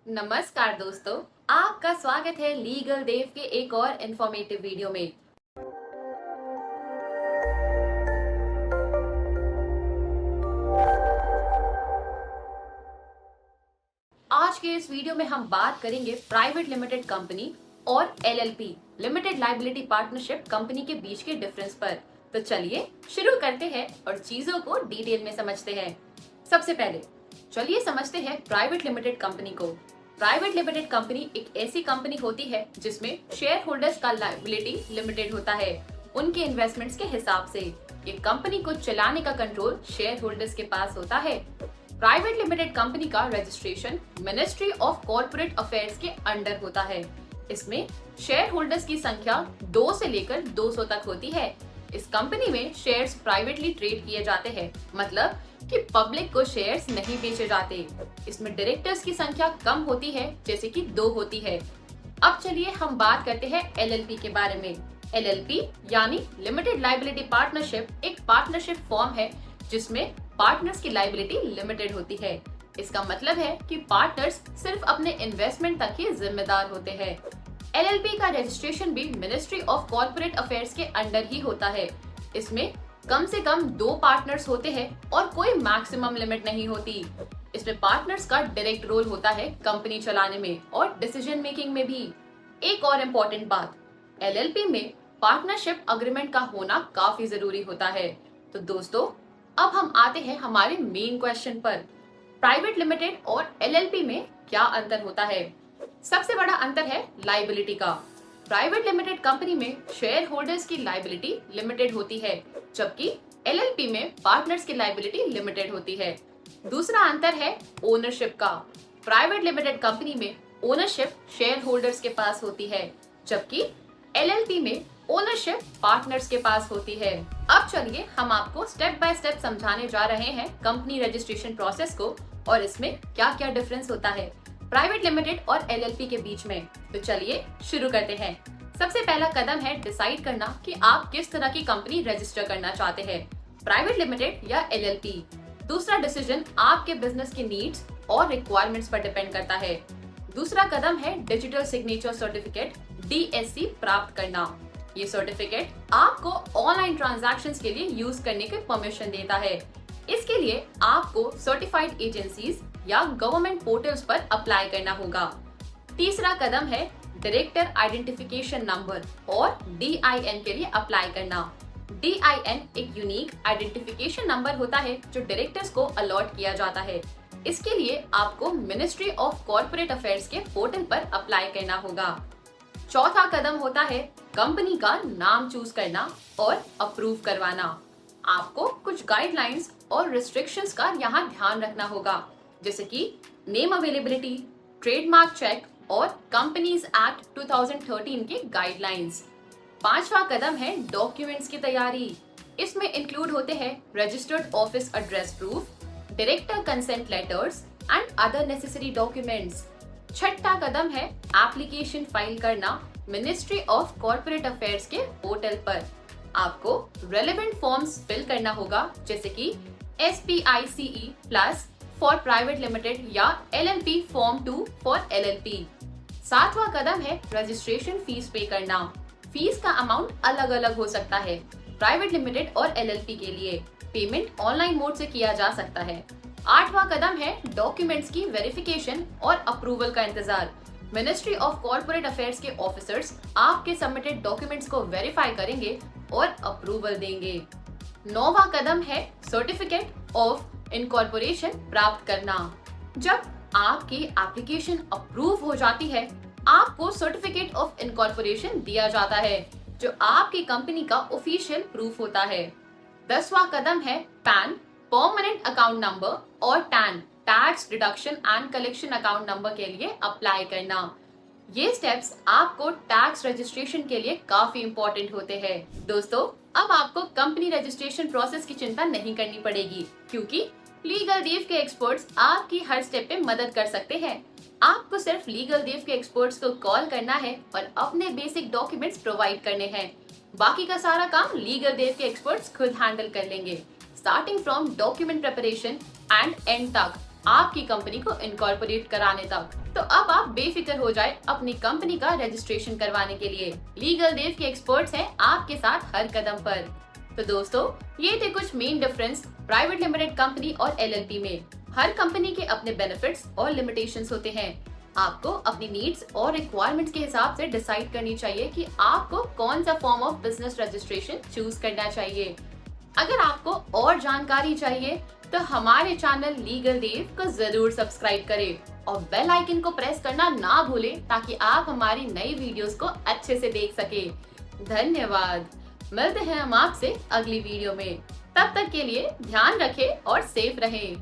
नमस्कार दोस्तों, आपका स्वागत है लीगल देव के एक और इंफॉर्मेटिव वीडियो में। आज के इस वीडियो में हम बात करेंगे प्राइवेट लिमिटेड कंपनी और LLP limited liability partnership company के बीच के डिफरेंस पर। तो चलिए शुरू करते हैं और चीजों को डिटेल में समझते हैं। सबसे पहले चलिए समझते हैं प्राइवेट लिमिटेड कंपनी को। प्राइवेट लिमिटेड कंपनी एक ऐसी कंपनी होती है जिसमें शेयर होल्डर्स का लायबिलिटी लिमिटेड होता है उनके इन्वेस्टमेंट्स के हिसाब से। ये कंपनी को चलाने का कंट्रोल शेयर होल्डर्स के पास होता है। प्राइवेट लिमिटेड कंपनी का registration ministry of corporate affairs के अंडर होता है। इसमें शेयर होल्डर्स की संख्या 2 से लेकर 200 तक होती है। इस कंपनी में शेयर्स प्राइवेटली ट्रेड किए जाते हैं, मतलब कि पब्लिक को शेयर्स नहीं बेचे जाते। इसमें डायरेक्टर्स की संख्या कम होती है, जैसे कि 2 होती है। अब चलिए हम बात करते हैं एलएलपी के बारे में। एलएलपी यानी लिमिटेड लाइबिलिटी पार्टनरशिप एक पार्टनरशिप फॉर्म है जिसमें पार्टनर्स की लाइबिलिटी लिमिटेड होती है। इसका मतलब है कि पार्टनर्स सिर्फ अपने इन्वेस्टमेंट तक ही जिम्मेदार होते हैं। एलएलपी का रजिस्ट्रेशन भी मिनिस्ट्री ऑफ कॉर्पोरेट अफेयर्स के अंडर ही होता है। इसमें कम से कम 2 पार्टनर्स होते हैं और कोई मैक्सिमम लिमिट नहीं होती। इसमें पार्टनर्स का डायरेक्ट रोल होता है कंपनी चलाने में और डिसीजन मेकिंग में भी। एक और इम्पोर्टेंट बात, एलएलपी में पार्टनरशिप अग्रीमेंट का होना काफी जरूरी होता है। तो दोस्तों, अब हम आते हैं हमारे मेन क्वेश्चन पर। प्राइवेट लिमिटेड और एलएलपी में क्या अंतर होता है? सबसे बड़ा अंतर है लाइबिलिटी का। प्राइवेट लिमिटेड कंपनी में शेयर होल्डर्स की लाइबिलिटी लिमिटेड होती है, जबकि एलएलपी में पार्टनर्स की लाइबिलिटी लिमिटेड होती है। दूसरा अंतर है ओनरशिप का। प्राइवेट लिमिटेड कंपनी में ओनरशिप शेयर होल्डर्स के पास होती है, जबकि एलएलपी में ओनरशिप पार्टनर्स के पास होती है। अब चलिए हम आपको स्टेप बाय स्टेप समझाने जा रहे हैं कंपनी रजिस्ट्रेशन प्रोसेस को और इसमें क्या क्या डिफरेंस होता है प्राइवेट लिमिटेड और एलएलपी के बीच में। तो चलिए शुरू करते हैं। सबसे पहला कदम है डिसाइड करना कि आप किस तरह की कंपनी रजिस्टर करना चाहते हैं, प्राइवेट लिमिटेड या एलएलपी। दूसरा डिसीजन आपके बिजनेस के नीड्स और रिक्वायरमेंट्स पर डिपेंड करता है। दूसरा कदम है डिजिटल सिग्नेचर सर्टिफिकेट DSC प्राप्त करना। ये सर्टिफिकेट आपको ऑनलाइन ट्रांजैक्शंस के लिए यूज करने की परमिशन देता है। इसके लिए आपको सर्टिफाइड एजेंसीज या गवर्नमेंट पोर्टल्स पर अप्लाई करना होगा। तीसरा कदम है डायरेक्टर आइडेंटिफिकेशन नंबर और DIN के लिए अप्लाई करना। DIN एक यूनिक आइडेंटिफिकेशन नंबर होता है जो डायरेक्टर्स को अलॉट किया जाता है। इसके लिए आपको मिनिस्ट्री ऑफ कॉर्पोरेट अफेयर्स के पोर्टल पर अप्लाई करना होगा। चौथा कदम होता है कंपनी का नाम चूज करना और अप्रूव करवाना। आपको कुछ गाइडलाइंस और रिस्ट्रिक्शंस का यहाँ ध्यान रखना होगा, जैसे कि नेम अवेलेबिलिटी, ट्रेडमार्क चेक और कंपनीज एक्ट 2013 के गाइडलाइंस। पांचवा कदम है डॉक्यूमेंट्स की तैयारी। इसमें इंक्लूड होते हैं registered office address proof, director consent letters and other necessary documents. छठा कदम है एप्लीकेशन फाइल करना मिनिस्ट्री ऑफ कॉर्पोरेट अफेयर्स के पोर्टल पर। आपको रेलेवेंट फॉर्म्स फिल करना होगा, जैसे कि SPICE plus for private limited या LLP फॉर्म 2 फॉर LLP। सातवां कदम है रजिस्ट्रेशन फीस पे करना। फीस का अमाउंट अलग अलग हो सकता है प्राइवेट लिमिटेड और LLP के लिए। पेमेंट ऑनलाइन मोड से किया जा सकता है। आठवां कदम है डॉक्यूमेंट्स की वेरिफिकेशन और अप्रूवल का इंतजार। मिनिस्ट्री ऑफ कॉर्पोरेट अफेयर्स के ऑफिसर्स आपके सबमिटेड डॉक्यूमेंट्स को वेरीफाई करेंगे और अप्रूवल देंगे। नौवां कदम है सर्टिफिकेट ऑफ इनकॉर्पोरेशन प्राप्त करना। जब आपकी एप्लीकेशन अप्रूव हो जाती है, आपको सर्टिफिकेट ऑफ इनकॉर्पोरेशन दिया जाता है, जो आपकी कंपनी का ऑफिशियल प्रूफ होता है। 10वां कदम है पैन परमानेंट अकाउंट नंबर और tan tax deduction and collection account number के लिए अप्लाई करना। ये स्टेप्स आपको टैक्स रजिस्ट्रेशन के लिए काफी इंपॉर्टेंट होते हैं। दोस्तों, अब आपको कंपनी रजिस्ट्रेशन प्रोसेस की चिंता नहीं करनी पड़ेगी, क्योंकि लीगल देव के एक्सपर्ट्स आपकी हर स्टेप पे मदद कर सकते हैं। आपको सिर्फ लीगल देव के एक्सपर्ट्स को कॉल करना है और अपने बेसिक डॉक्यूमेंट्स प्रोवाइड करने हैं। बाकी का सारा काम लीगल देव के एक्सपर्ट्स खुद हैंडल कर लेंगे, starting from document preparation and and तक आपकी कंपनी को इनकॉर्पोरेट कराने तक। तो अब आप बेफिक्र हो जाए अपनी कंपनी का रजिस्ट्रेशन करवाने के लिए। लीगल देव के एक्सपर्ट्स हैं आपके साथ हर कदम पर। तो दोस्तों, ये थे कुछ main difference private limited company और एलएलपी में। हर कंपनी के अपने बेनिफिट्स और लिमिटेशंस होते हैं। आपको अपनी नीड्स और रिक्वायरमेंट्स के हिसाब से डिसाइड करनी चाहिए कि आपको कौन सा form of business registration choose करना चाहिए। अगर आपको और जानकारी चाहिए तो हमारे चैनल लीगल देव को जरूर सब्सक्राइब करें और बेल आइकन को प्रेस करना ना भूलें ताकि आप हमारी नई वीडियोस को अच्छे से देख सके। धन्यवाद। मिलते हैं हम आपसे अगली वीडियो में। तब तक के लिए ध्यान रखें और सेफ रहें।